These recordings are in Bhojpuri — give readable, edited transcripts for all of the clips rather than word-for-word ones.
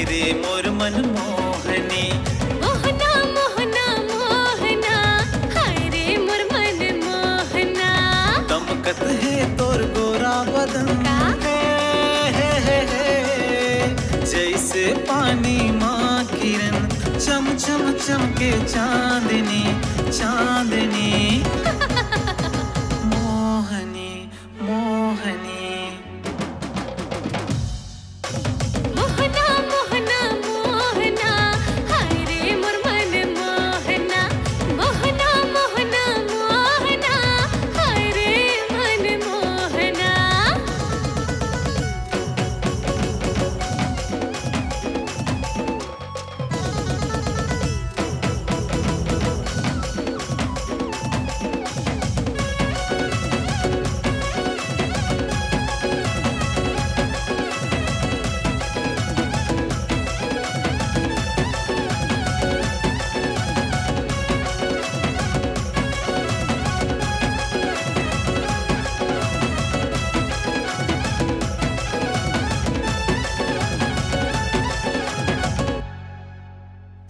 रे मोर मन मोहनी। मोहना मोहना मोहना, हाय रे मोर मन मोहना। दमकत है तोर गोरा बदन हे जैसे पानी माँ किरण, चम चम चमके चांदनी चांदनी। मोहनी मोहनी। मोहना मोहना मोहना, हाय रे मोर मन मोहना। मोहना मोहना मोहना, हाय रे मन मोहना।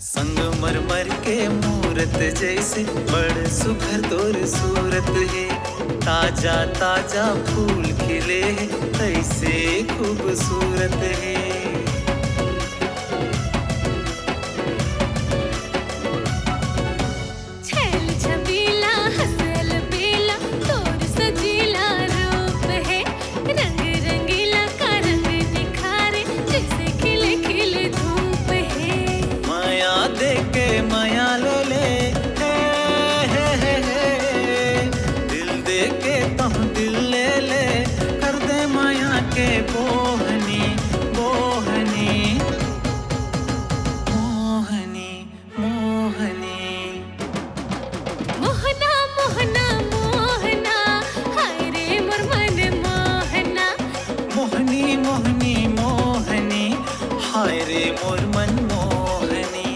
संगमरमर के मूरत जैसे बड़ सुघर तोर सूरत है। ताजा ताजा फूल खिले है, ऐसे खूबसूरत है। छैल छबीला हसल बेला, तोर सजीला रूप है। रंग रंगीला का रंग निखारे, जैसे खिले खिले धूप है। माया दे के माया ले ले हे। दिल दे के तम दिल ले ले, कर दे माया के बोहनी बोहनी। मोहनी मोहनी। मोहना मोहना मोहना, हाय रे मोर मन मोहना। मोहनी मोहनी मोहनी, हाय रे मोर मन मोहनी।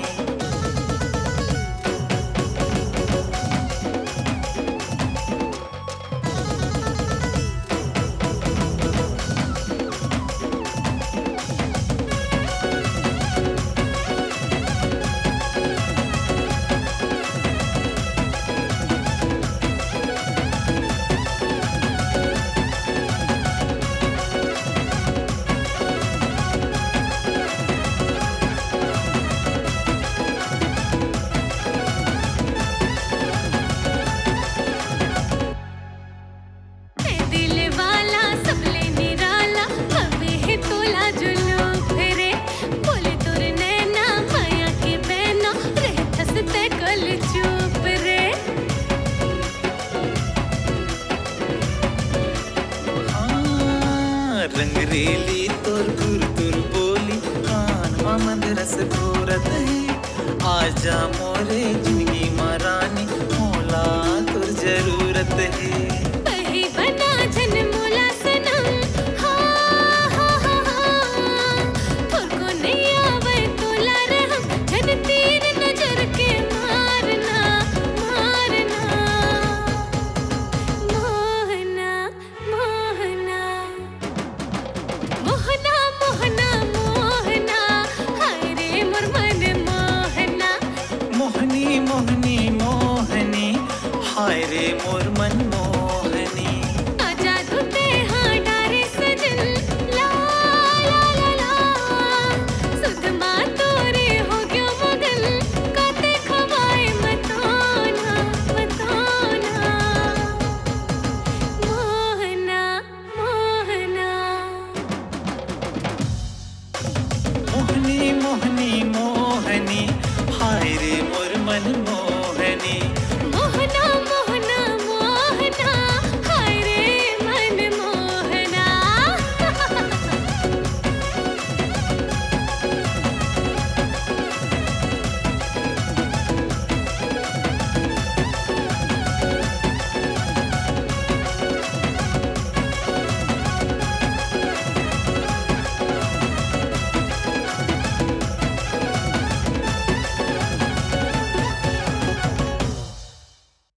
दिल वाला सबले निराला, हवे है तोला जुलूफ रे। बोले तोर नैना माया के बहना, रह हंसते कल चुप रे। हाँ, रंगरेली तोर गुर बोली, कान ममद रस घोरत है। आजा मोरे जिंदगी मारानी, मोला तोर जरूरत है। बही बना जन मोला सनम, हाँ हाँ हाँ हाँ। तोर को नहीं आवे तोला रहम, जन तीर नजर के मारना मारना। मोहना मोहना। मोहना मोहना मोहना, हाय रे मोर मन मोहना। मोहनी मोहनी मोहनी, हाय रे मोर मन मोहनी। आजा धुते हाँ डारे सजन, ला ला ला ला। सुध माँ तोरे हो गयो मगन, काते खवाए मताना मताना। मोहना मोहना। मोहनी मोहनी मोहनी, हाय रे मोर मन मोहनी।